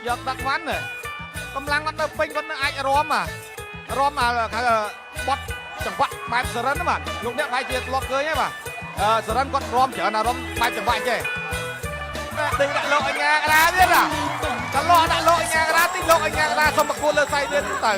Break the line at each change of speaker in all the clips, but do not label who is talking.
យកដាក់វ៉ាន់កម្លាំងគាត់នៅពេញគាត់នៅអាចរំបត់ចង្វាក់បែបសរិនបាទលោកអ្នកបាយជាធ្លាប់ឃើញទេបាទសរិនគាត់រំច្រើនអារម្មណ៍បែបចង្វាក់ចេះដេញដាក់លោកអញ្ញាកដាទៀតកន្លោះដាក់លោកអញ្ញាកដាតិចលោកអញ្ញាកដាសុំប្រគួតលើសៃទៀតទៅ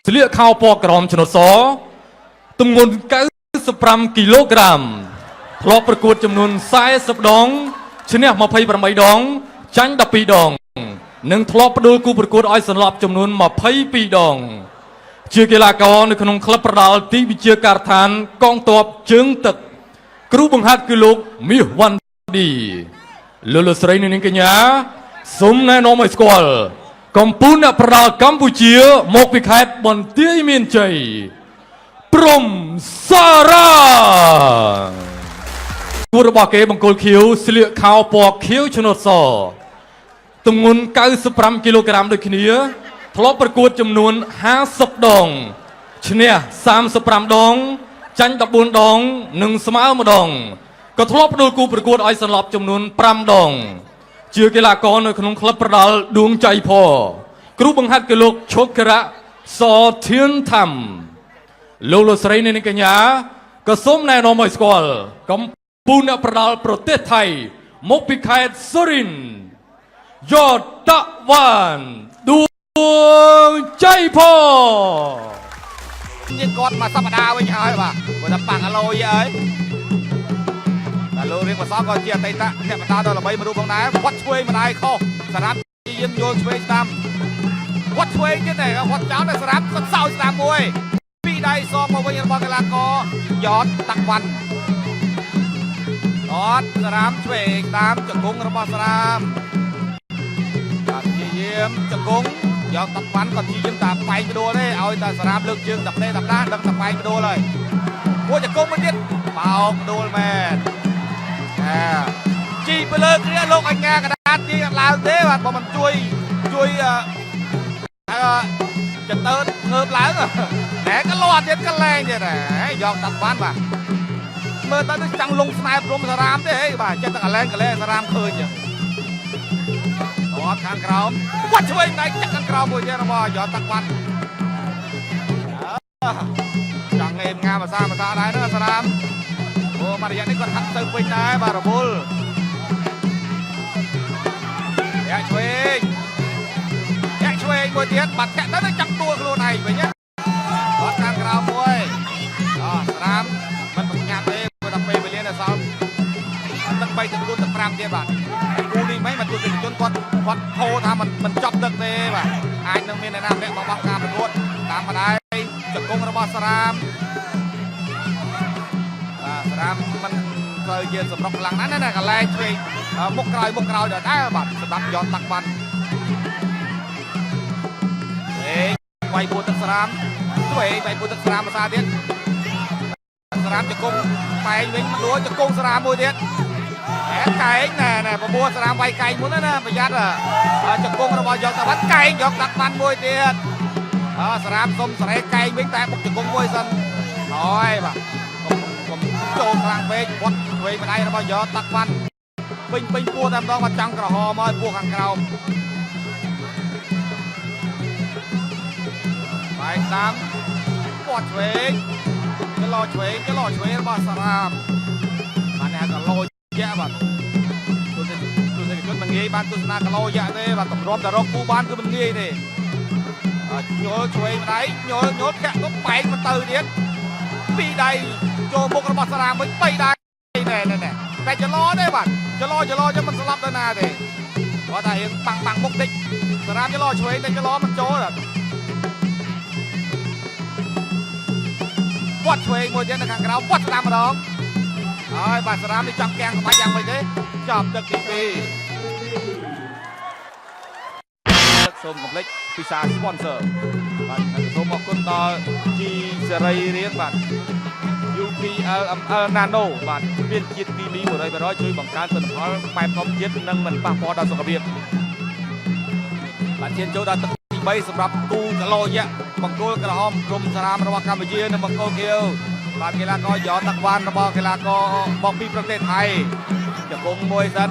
ស្លៀកខោពណ៌ក្រមឆ្នោតសទម្ងន់95គីឡូក្រាមធ្លាប់ប្រកួតចំនួន40ដងឈ្នះ28ដងចាញ់12ដងនិងធ្លាប់ផ្ដួលគូប្រកួតឲ្យសន្លប់ចំនួន22ដងជាកីឡាករនៅក្នុងក្លឹបប្រដាល់ទីវិជាការដ្ឋានកងទ័ពជើងទឹកគ្រូបង្ហាត់គឺលោកមាសវ៉ាន់ឌីលោកស្រីនាងកញ្ញាសូមណែនាំឲ្យស្គាល់កំពូលអ្នកប្រដាល់កម្ពុជាមកពីខេត្តបន្ទាយមានជ័យព្រំសារ៉ាគូរបស់គេបង្គោលខៀវស្លៀកខោពណ៌ខៀវឆ្នោតសទម្ងន់95គីឡូក្រាមដូចគ្នាធ្លាប់ប្រកួតចំនួន50ដងឈ្នះ35ដងចាញ់14ដងនិងស្មើ1ដងក៏ធ្លាប់ផ្ដួលគូប្រកួតឲ្យសន្លប់ចំនួន5ដងជាកីឡាករនៅក្នុងក្លឹបប្រដាល់ដួងចៃផគ្រូបង្ហាត់គឺលោកឈុករៈសធៀនថាំលោកស្រីនាងកញ្ញាក៏សូមណែនាំឲ្យស្គាល់កំពូលអ្នកប្រដាល់ប្រទេសថៃមកពីខេត្តសុរិនយោតវ៉ានដួងចៃផ
យើងគាត់មកសប្តាហ៍វិញហើយបាទគាត់ថាប៉ាំងអាឡូយអើយតែលោករៀងមកសក៏ជាអតីតអ្នកបណ្ដាដល់ល្បីមួយរូបផងដែរគាត់ឆ្វេងម្ដាយខុសសារ៉ាប់យើងយល់ឆ្វេងតាមគាត់ឆ្វេងទៀតតែគាត់ចោលតែសារ៉ាប់គាត់សោយស្ដាប់មួយពីដៃសងមកវិញរបស់កីឡាករយ៉តដាក់វ៉ាន់អត់សារ៉ាប់ឆ្វេងតាមជង្គង់របស់សារ៉ាប់បាទព្យាយាមជង្គង់យ៉តដាក់វ៉ាន់គាត់ព្យាយាមតែបែកបដូរទេឲ្យតែសារ៉ាប់លើកជើងដាក់ដឹងតែបែកបដូរហើយមួយជង្គង់មួយទៀតបោកបដូរមែនជីទៅលើគ្នាលោកអញ្ញាកដាតទីឡើងទេបាទបើមិនជួយចន្ទើងើបឡើងតែក៏លាត់ទៀតក៏លែងទៀតយកដាក់បានបាទមើលទៅចង់លងស្នែព្រំសារ៉ាមទេបាទចិត្តតែកលែងសារ៉ាមឃើញអត់ខាងក្រោមគាត់ឆ្វេងដៃចាក់ខាងក្រោមមួយទៀតរបស់យកដាក់បានចង់ងេមងាភាសាដែរណាសារ៉ាមអូមករយៈនេះគាត់ហាត់ទៅវិញដែរបាទរវល់យ៉ាឆ្វេងមួយទៀតបាត់ធាក់ទៅចាប់ដួលខ្លួនឯងវិញណាគាត់ខាងក្រៅមួយស្រាមមិនបញ្ញាប់ទេព្រោះតែពេលវេលានៅសល់ទឹក3ទឹក4ទឹក5ទៀតបាទគូនេះមិនទស្សនិកជនគាត់ហៅថាមិនចប់ទឹកទេបាទអាចនឹងមានអ្នកណាម្នាក់បោះការប្រកួតតាមម្ដាយជង្គង់របស់ស្រាមស្រាមមិនទៅជាសម្រុកខ្លាំងណាស់ណាកន្លែងឆ្វេងមុខក្រោយដល់ដែរបាទសម្រាប់យកតាក់បានវាយពួតទឹកស្រាមវាយពួតទឹកស្រាមភាសាទៀតស្រាមជង្គង់បែងវិញមិនដួលជង្គង់ស្រាមមួយទៀតកែងណែប្រមូលស្រាមវាយកែងមុនណាប្រយ័ត្នជង្គង់របស់យកតាបាត់កែងយកដាក់បានមួយទៀតស្រាមសុំសរេកែងវិញតែបុកជង្គង់មួយសិនហើយបាទចូលខ្លាំងពេកគាត់ឆ្វេងម្ដាយរបស់យកដាក់បានពេញពោះតែម្ដងមកចង់ក្រហមមកពោះខាងក្រោមបែកតាមគាត់ឆ្វេងចលោឆ្វេងរបស់សារ៉ាមបានតែក៏លោយ៉ាបាទទស្សនិកជនមិនងាយបានទស្សនាគីឡូយ៉ាទេបាទតម្រាំតែរកគូបានគឺមិនងាយទេញយឆ្វេងម្ដាយញយធាក់ទៅបែកមកទៅទៀតពីរដៃចូលមុខរបស់សារ៉ាមវិញ3ដៃណែតែចលោទេបាទចលោចាំមិនស្លាប់ទៅណាទេគាត់តែរៀងបាំងមុខតិចសារ៉ាមចលោឆ្វេងតែចលោមិនចូលគាត់ឆ្វេងមួយទៀតនៅខាងក្រៅគាត់ស្ដាំម្ដងហើយបាទសារ៉ាមនេះចង់កាំងក្បាច់យ៉ាងម៉េចទេចាប់ទឹកទី2សូមកុំភ្លេចពិសា sponsor បាទសូមអរគុណដល់ជីសេរីរៀងបាទ UPL ML Nano បាទមានជាតិគីមី 100% ជួយបង្កើនទិន្នផលបែបធម្មជាតិនិងមិនប៉ះពាល់ដល់សុខភាព បាទឈានចូលដល់ទឹកទី3សម្រាប់គូកឡូយៈបង្គោលក្រហមក្រុមសារ៉ាមរបស់កម្ពុជានិងបង្គោលខៀវបាទកីឡាករយ៉តាក់វ៉ាន់របស់កីឡាករមកពីប្រទេសថៃកំពុងមួយសិន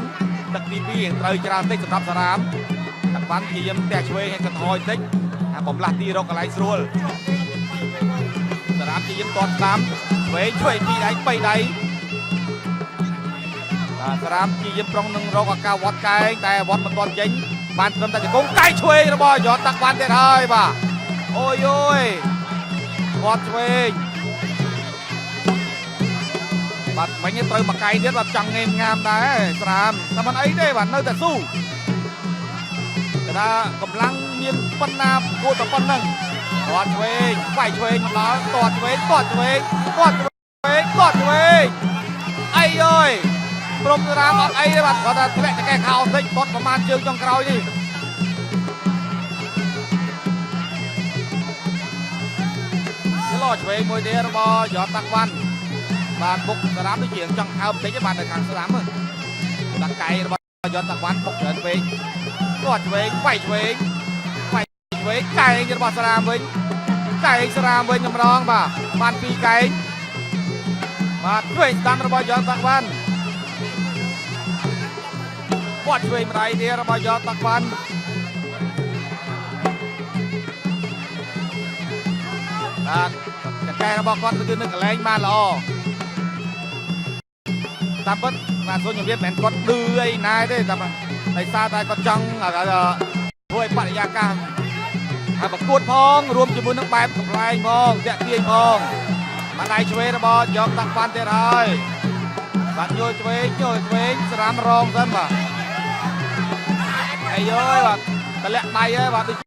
ទឹកទី2រៀងត្រូវច្រើនតិចសម្រាប់សារ៉ាមតាក់វ៉ាន់ជាយឹមផ្ទះឆ្វេងឲ្យកន្ថយតិចហើយបំលាស់ទីរកកន្លែងស្រួលសារ៉ាមជាយឹមទាត់តាមឆ្វេងពីដៃ3ដៃបាទសារ៉ាមជាយឹមប្រុងនឹងរកឱកាសវត្តកែងតែវត្តមិនទាន់ចេញបានត្រឹមតែជង្គង់កែឆ្វេងរបស់យ៉តាក់វ៉ាន់ទៀតហើយបាទអូយវត្តឆ្វេងបាទមិញត្រូវមកកែទៀតបាទចង់ងេមងាមដែរសារ៉ាមតែមិនអីទេបាទនៅតែស៊ូគេថាកម្លាំងមានប៉ុណ្ណាគួរតែប៉ុណ្ណឹងគាត់ឆ្វេងវាយឆ្វេងមកដល់ទាត់ឆ្វេងអីអើយព្រមសារ៉ាមអត់អីទេបាទគាត់ថាធ្លាក់តែកែខោតិចទាត់ប្រមាណជើងចុងក្រោយនេះឆ្លោះឆ្វេងមួយទៀតរបស់យ៉តាក់វ៉ាន់បាទបុកសារ៉ាមដូចជាចង់អើបតិចទេបាទនៅខាងសារ៉ាមដាក់កែរបស់យ៉តាក់វ៉ាន់បុកច្រើនពេកគាត់ឆ្វេងវាយឆ្វេងកែងរបស់សារ៉ាមវិញកែងសារ៉ាមវិញម្ដងបាទបាន2កែងបាទឆ្វេងស្ដាំរបស់យ៉តាក់វ៉ាន់គាត់ឆ្វេងម្ដាយទៀតរបស់យ៉តាក់វ៉ាន់បាទកែរបស់គាត់គឺនៅកន្លែងបានល្អតាមពិតបាទសូមជម្រាបមិនមែនគាត់ឌឺអីណាទេតែដោយសារតែគាត់ចង់ធ្វើឲ្យបរិយាកាសហើយប្រកួតផងរួមជាមួយនឹងបែបកំ pl ែងផងតាក់ទាញផងបានដៃឆ្វេងរបស់យ៉តាក់វ៉ាន់ទៀតហើយបាទញយឆ្វេងសារ៉ាមរងសិនបាទអាយយបាទតម្លាក់ដៃហើយបាទដូច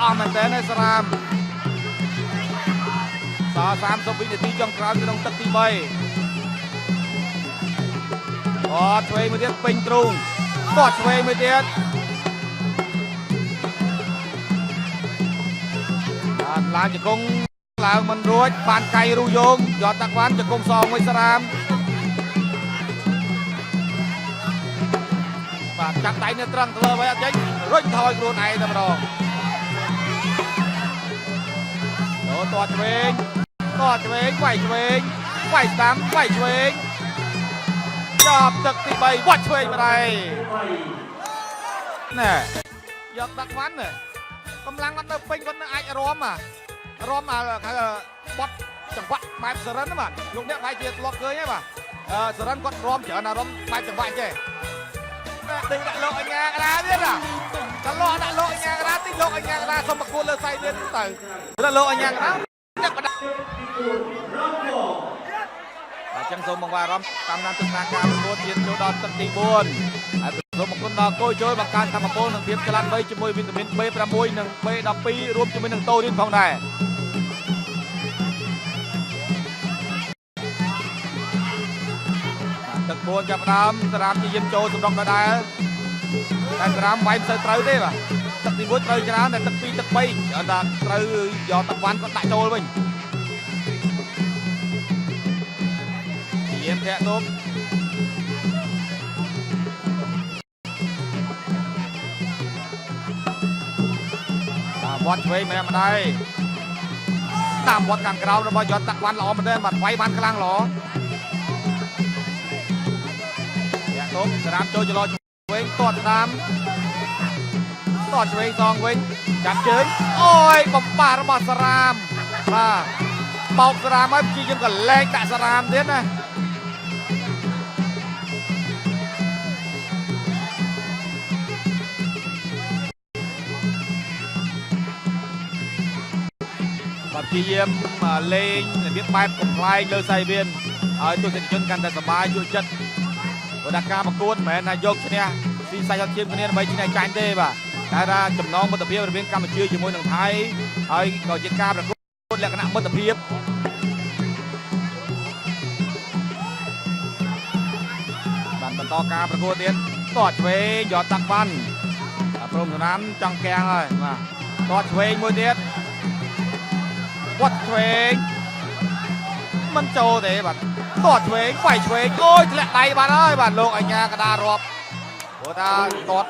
អស់មែនតើសារ៉ាមសល់30វិនាទីចុងក្រោយក្នុងទឹកទី3គាត់ឆ្វេងមួយទៀតពេញទ្រូងគាត់ឆ្វេងមួយទៀតបាទឡើងជង្គង់ឡើងមិនរួចបានកៃរូយោងយ៉តាក់វ៉ាន់ជង្គង់សងមួយសារ៉ាមបាទចាប់ដៃនៅត្រង់ធ្វើអ្វីអត់ចេញរុញថយខ្លួនឯងតែម្ដងទាត់ឆ្វេងវាយឆ្វេងវាយស្ដាំវាយឆ្វេងចាប់ទឹកទី3វត្តឆ្វេងម្ដាយណែយកតាក់វ៉ាន់កម្លាំងគាត់នៅពេញគាត់នៅអាចរំហៅបត់ចង្វាក់បែបសរិនបាទលោកអ្នកបែរជាធ្លាប់ឃើញហើយបាទសរិនគាត់រំច្រើនអារម្មណ៍បែបចង្វាក់ចេះតែដាក់លោកអញ្ញាកដាទៀតតែលោកដាក់លោកអញ្ញាកដាតិចលោកអញ្ញាកដាសុំប្រគួតលើសៃទៀតទៅដល់លោកអញ្ញាកដាអ្នកបដាអញ្ចឹងសូមបង្វែរអារម្មណ៍តាមដានទស្សនាការប្រកួតទៀតចូលដល់ទឹកទី4ហើយសូមអរគុណដល់គោជួយបង្កើនធម៌ពលនិងភាពឆ្លាតវៃជាមួយវីតាមីន B6 និង B12 រួមជាមួយនឹងតូរីនផងដែរទឹក4ចាប់ផ្ដើមសារ៉ាមជាយាមចូលសម្រុកដដែលតែសារ៉ាមវាយមិនសូវត្រូវទេបាទទឹកទី1ត្រូវច្រើនតែទឹក2ទឹក3អត់ថាត្រូវយកតាក់វ៉ាន់គាត់ដាក់ចូលវិញយាមធាក់ទប់វត្តឆ្វេងម្នាក់ម្ដាយតាមវត្តខាងក្រោមរបស់យ៉តាក់វ៉ាន់ល្អមែនទេបាទវាយបានខ្លាំងល្អធាក់ទប់សារ៉ាមចូលចន្លោះឆ្វេងទាត់ស្ដាំទាត់ឆ្វេងសងវិញចាប់ជើងអូយបំប៉ារបស់សារ៉ាមបាទបោកសារ៉ាមហើយព្យាយាមកលែងដាក់សារ៉ាមទៀតណាបាទព្យាយាមលេងរបៀបបែបកំ pl ែងលើសៃវៀនឲ្យទស្សនិកជនកាន់តែសប្បាយយល់ចិត្តព្រោះតែការប្រកួតមិនមែនថាយកឈ្នះស៊ីសាច់អត់ឈាមគ្នាដើម្បីឈ្នះចាញ់ទេបាទតែថាចំណងមិត្តភាពរវាងកម្ពុជាជាមួយនឹងថៃហើយក៏ជាការប្រកួតលក្ខណៈមិត្តភាពបានបន្តការប្រកួតទៀតទាត់ឆ្វេងយកតាក់វ៉ាន់ព្រមសំណាមចង់កាំងហើយបាទទាត់ឆ្វេងមួយទៀតវត្តឆ្វេងមិនចូលទេបាទទាត់ឆ្វេងវាយឆ្វេងអូយធ្លាក់ដៃបានហើយបាទលោកអញ្ញាកដារាប់ព្រោះថាទាត់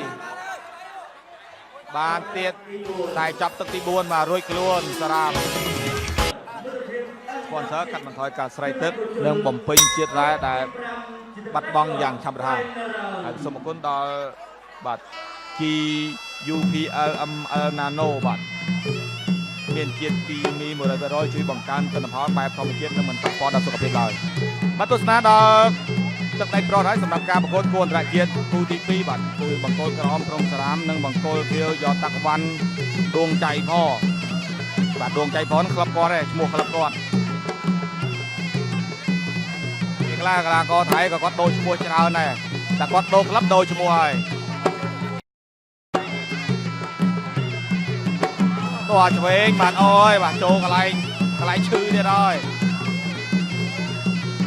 បានទៀតតែចាប់ទឹកទី4មករួចខ្លួនសារ៉ាមស្ពនស័រកាត់បន្ថយការស្រ័យទឹកនិងបំពេញជាតិរ៉ែដែលបាត់បង់យ៉ាងឆាប់រហ័សហើយសូមអរគុណដល់បាទ GUPL ML Nano បាទមានជាតិពីមី 100% ជួយបង្កើនទិន្នផលបែបធម្មជាតិនិងមិនប៉ះពាល់ដល់សុខភាពឡើយបាទទស្សនាដល់ទឹកដីប្រុសហើយសម្រាប់ការប្រកួតគូអន្តរជាតិគូទី2បាទគឺបង្គោលក្រហមក្រុងសារ៉ាមនិងបង្គោលខៀវយកតាក់វ៉ាន់ដួងចៃផបាទដួងចៃផនក្លឹបគាត់ទេឈ្មោះក្លឹបគាត់ពីខ្លះកីឡាករថៃក៏គាត់ដូរឈ្មោះច្រើនដែរតែគាត់ដូរក្លឹបដូរឈ្មោះហើយតោះឆ្វេងបាទអូយបាទចូលកន្លែងឈឺទៀតហើយ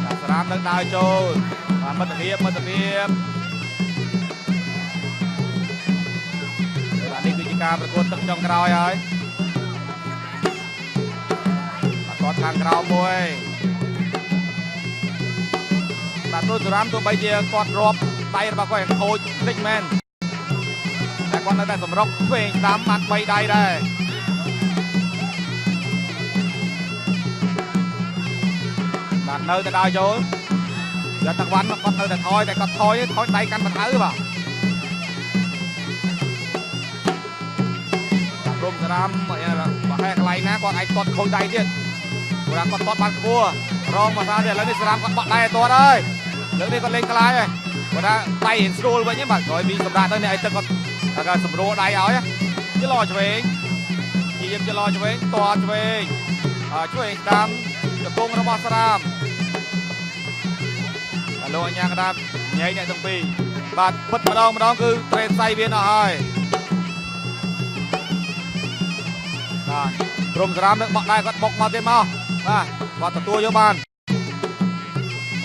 បាទសារ៉ាមនឹងដើរចូលបាទមិត្តភាពបាទនេះគឺជាការប្រកួតទឹកចុងក្រោយហើយបាទគាត់ខាងក្រោមមួយបាទទោះសារ៉ាមទោះបីជាគាត់រាប់ដៃរបស់គាត់ខូចតិចមែនតែគាត់នៅតែសម្រុកឆ្វេងស្ដាំបាន3ដៃដែរបាទនៅតែដើរចូលយកតាក់វ៉ាន់គាត់នៅតែថយតែគាត់ថយដៃកាន់បថៅបាទព្រមសារ៉ាមបើហែកន្លែងណាគាត់អាចគាត់ខូចដៃទៀតព្រោះគាត់បានខ្ពស់រងមកថាទៀតឥឡូវនេះសារ៉ាមគាត់បក់ដៃឲ្យទាត់ហើយលើកនេះគាត់លេងខ្លាយហើយគាត់ថាដៃរៀងស្រួលវិញបាទក្រោយពីសម្រាប់ទៅនេះឲ្យទឹកគាត់សម្រួលដៃឲ្យជិះឡឆ្វេងជាយើងជិះឡឆ្វេងទាត់ឆ្វេងឆ្វេងស្ដាំជង្គង់របស់សារ៉ាមលោកអញ្ញាកដាបញ៉ៃអ្នកទាំងពីរបាទពិតម្ដងគឺត្រេនសៃវាអស់ហើយបាទព្រមសារ៉ាមនឹងបក់ដែរគាត់បុកមកទៀតមកបាទគាត់ទទួលយកបាន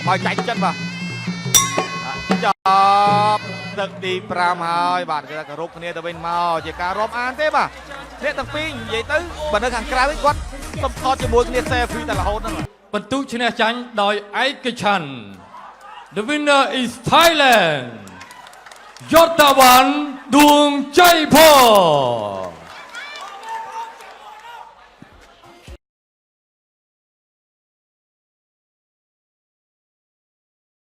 មកចាច់ចិត្តបាទចប់ទឹកទី5ហើយបាទគេថាគោរពគ្នាទៅវិញមកជាការរាប់អានទេបាទអ្នកទាំងពីរនិយាយទៅបើនៅខាងក្រៅគាត់សំថតជាមួយគ្នា selfie តែរហូតហ្នឹង
បន្ទុកឈ្នះចាញ់ដោយឯកច្ឆន្ទ The winner is Thailand យតវ៉ាន់ដួងចៃផ